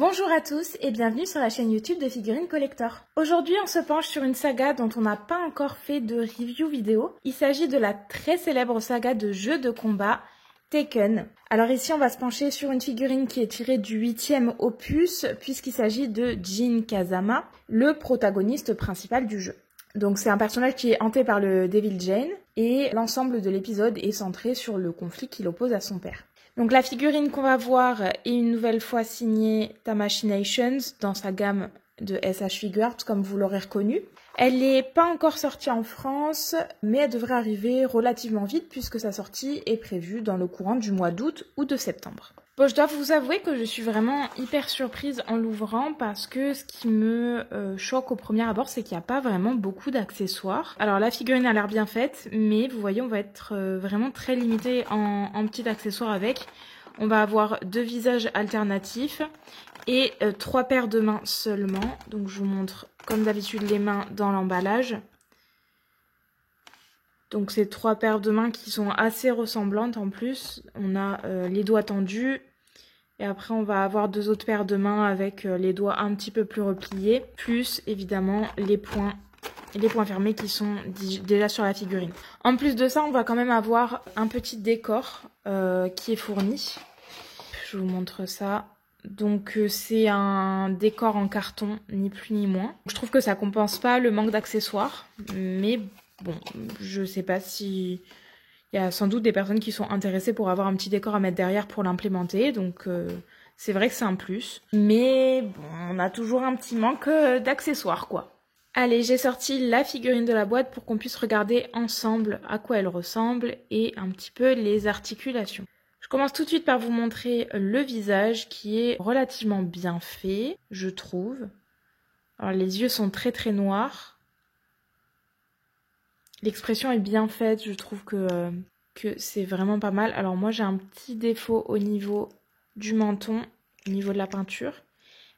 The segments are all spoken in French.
Bonjour à tous et bienvenue sur la chaîne YouTube de Figurines Collector. Aujourd'hui on se penche sur une saga dont on n'a pas encore fait de review vidéo. Il s'agit de la très célèbre saga de jeux de combat Tekken. Alors ici on va se pencher sur une figurine qui est tirée du 8e opus puisqu'il s'agit de Jin Kazama, le protagoniste principal du jeu. Donc c'est un personnage qui est hanté par le Devil Jin et l'ensemble de l'épisode est centré sur le conflit qui l'oppose à son père. Donc la figurine qu'on va voir est une nouvelle fois signée Tamashii dans sa gamme de SH Figuarts comme vous l'aurez reconnu. Elle n'est pas encore sortie en France, mais elle devrait arriver relativement vite puisque sa sortie est prévue dans le courant du mois d'août ou de septembre. Bon, je dois vous avouer que je suis vraiment hyper surprise en l'ouvrant parce que ce qui me choque au premier abord, c'est qu'il n'y a pas vraiment beaucoup d'accessoires. Alors la figurine a l'air bien faite, mais vous voyez, on va être vraiment très limité en petits accessoires avec. On va avoir 2 visages alternatifs et 3 paires de mains seulement. Donc je vous montre comme d'habitude les mains dans l'emballage. Donc c'est 3 paires de mains qui sont assez ressemblantes en plus. On a les doigts tendus et après on va avoir 2 autres paires de mains avec les doigts un petit peu plus repliés. Plus évidemment les poings fermés qui sont déjà sur la figurine. En plus de ça, on va quand même avoir un petit décor qui est fourni. Je vous montre ça. Donc c'est un décor en carton, ni plus ni moins. Je trouve que ça compense pas le manque d'accessoires, mais bon, je sais pas si... Il y a sans doute des personnes qui sont intéressées pour avoir un petit décor à mettre derrière pour l'implémenter, donc c'est vrai que c'est un plus. Mais bon, on a toujours un petit manque d'accessoires, quoi. Allez, j'ai sorti la figurine de la boîte pour qu'on puisse regarder ensemble à quoi elle ressemble et un petit peu les articulations. Je commence tout de suite par vous montrer le visage qui est relativement bien fait, je trouve. Alors les yeux sont très très noirs. L'expression est bien faite, je trouve que c'est vraiment pas mal. Alors moi j'ai un petit défaut au niveau du menton, au niveau de la peinture.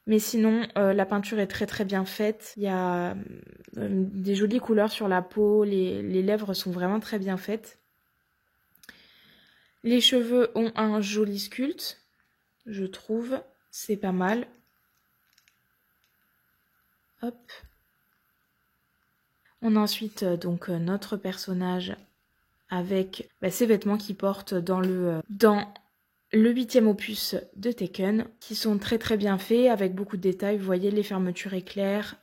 Mais sinon la peinture est très très bien faite. Il y a des jolies couleurs sur la peau, les lèvres sont vraiment très bien faites. Les cheveux ont un joli sculpte, je trouve, c'est pas mal. Hop. On a ensuite donc notre personnage avec ses vêtements qu'il porte dans le 8e opus de Tekken, qui sont très très bien faits, avec beaucoup de détails. Vous voyez les fermetures éclairs,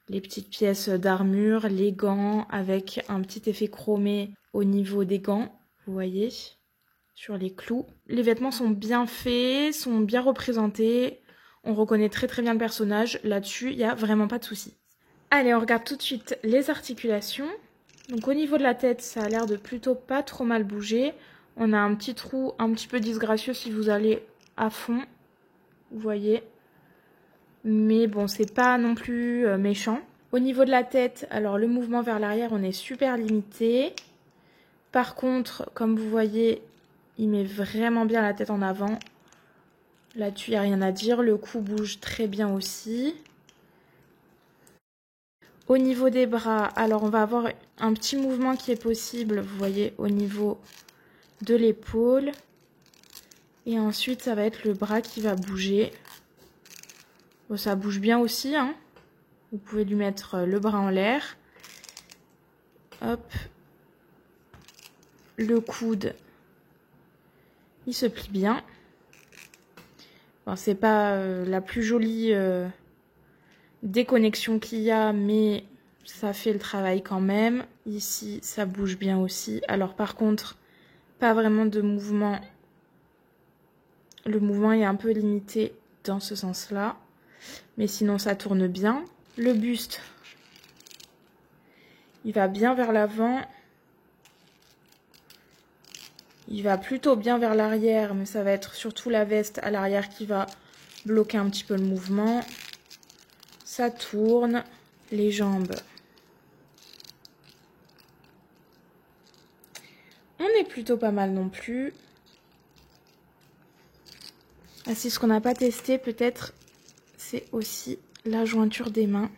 les petites pièces d'armure, les gants avec un petit effet chromé au niveau des gants, vous voyez, sur les clous. Les vêtements sont bien faits, sont bien représentés. On reconnaît très très bien le personnage. Là-dessus, il n'y a vraiment pas de souci. Allez, on regarde tout de suite les articulations. Donc au niveau de la tête, ça a l'air de plutôt pas trop mal bouger. On a un petit trou un petit peu disgracieux si vous allez à fond, vous voyez. Mais bon, c'est pas non plus méchant. Au niveau de la tête, alors le mouvement vers l'arrière, on est super limité. Par contre, comme vous voyez, il met vraiment bien la tête en avant. Là-dessus, il n'y a rien à dire. Le cou bouge très bien aussi. Au niveau des bras, alors on va avoir un petit mouvement qui est possible, vous voyez, au niveau de l'épaule. Et ensuite, ça va être le bras qui va bouger. Bon, ça bouge bien aussi, hein. Vous pouvez lui mettre le bras en l'air. Hop. Le coude, il se plie bien. Bon, c'est pas la plus jolie déconnexion qu'il y a, mais ça fait le travail quand même. Ici, ça bouge bien aussi. Alors par contre, pas vraiment de mouvement. Le mouvement est un peu limité dans ce sens-là. Mais sinon, ça tourne bien. Le buste, il va bien vers l'avant. Il va plutôt bien vers l'arrière, mais ça va être surtout la veste à l'arrière qui va bloquer un petit peu le mouvement. Ça tourne. Les jambes. On est plutôt pas mal non plus. Ah si, ce qu'on n'a pas testé peut-être, c'est aussi la jointure des mains.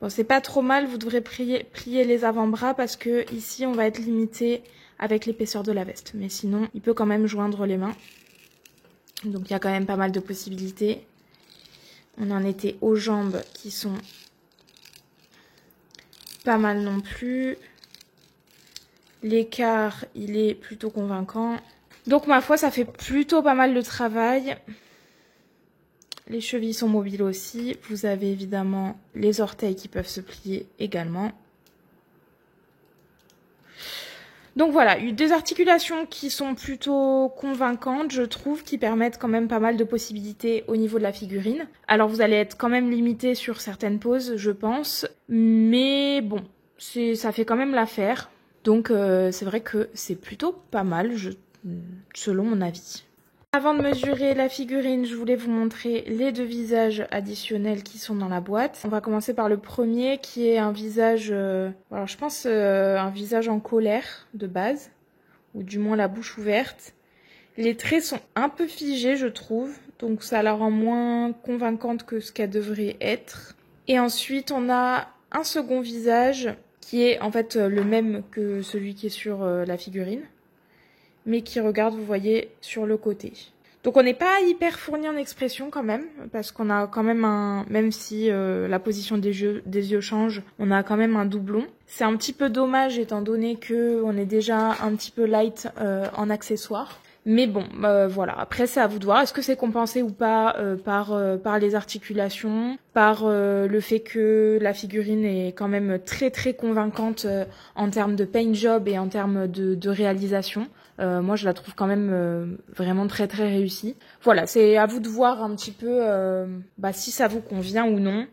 Bon, c'est pas trop mal, vous devrez plier les avant-bras parce que ici on va être limité avec l'épaisseur de la veste. Mais sinon, il peut quand même joindre les mains. Donc il y a quand même pas mal de possibilités. On en était aux jambes qui sont pas mal non plus. L'écart, il est plutôt convaincant. Donc ma foi, ça fait plutôt pas mal de travail. Les chevilles sont mobiles aussi. Vous avez évidemment les orteils qui peuvent se plier également. Donc voilà, des articulations qui sont plutôt convaincantes, je trouve, qui permettent quand même pas mal de possibilités au niveau de la figurine. Alors vous allez être quand même limité sur certaines poses, je pense, mais bon, ça fait quand même l'affaire. Donc c'est vrai que c'est plutôt pas mal, selon mon avis. Avant de mesurer la figurine, je voulais vous montrer les 2 visages additionnels qui sont dans la boîte. On va commencer par le premier qui est un visage, alors je pense un visage en colère de base, ou du moins la bouche ouverte. Les traits sont un peu figés, je trouve, donc ça la rend moins convaincante que ce qu'elle devrait être. Et ensuite, on a un second visage qui est en fait le même que celui qui est sur la figurine, mais qui regarde, vous voyez, sur le côté. Donc on n'est pas hyper fourni en expression quand même, parce qu'on a quand même même si la position des yeux change, on a quand même un doublon. C'est un petit peu dommage étant donné que on est déjà un petit peu light en accessoires. Mais bon, voilà, après c'est à vous de voir. Est-ce que c'est compensé ou pas par les articulations, par le fait que la figurine est quand même très très convaincante en termes de paint job et en termes de réalisation. Moi je la trouve quand même vraiment très très réussie. Voilà, c'est à vous de voir un petit peu si ça vous convient ou non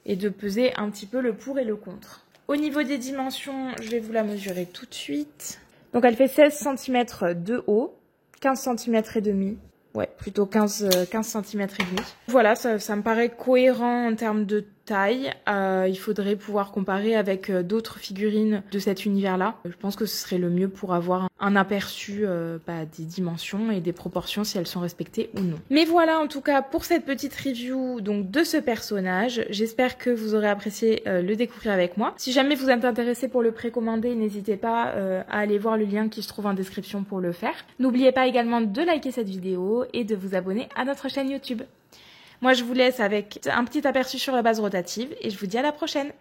et de peser un petit peu le pour et le contre. Au niveau des dimensions, je vais vous la mesurer tout de suite. Donc elle fait 16 cm de haut. 15 cm et demi. Ouais, plutôt 15 cm et demi. Voilà, ça me paraît cohérent en termes de taille. Il faudrait pouvoir comparer avec d'autres figurines de cet univers-là. Je pense que ce serait le mieux pour avoir un aperçu des dimensions et des proportions, si elles sont respectées ou non. Mais voilà, en tout cas, pour cette petite review donc de ce personnage. J'espère que vous aurez apprécié le découvrir avec moi. Si jamais vous êtes intéressé pour le précommander, n'hésitez pas à aller voir le lien qui se trouve en description pour le faire. N'oubliez pas également de liker cette vidéo et de vous abonner à notre chaîne YouTube. Moi, je vous laisse avec un petit aperçu sur la base rotative et je vous dis à la prochaine.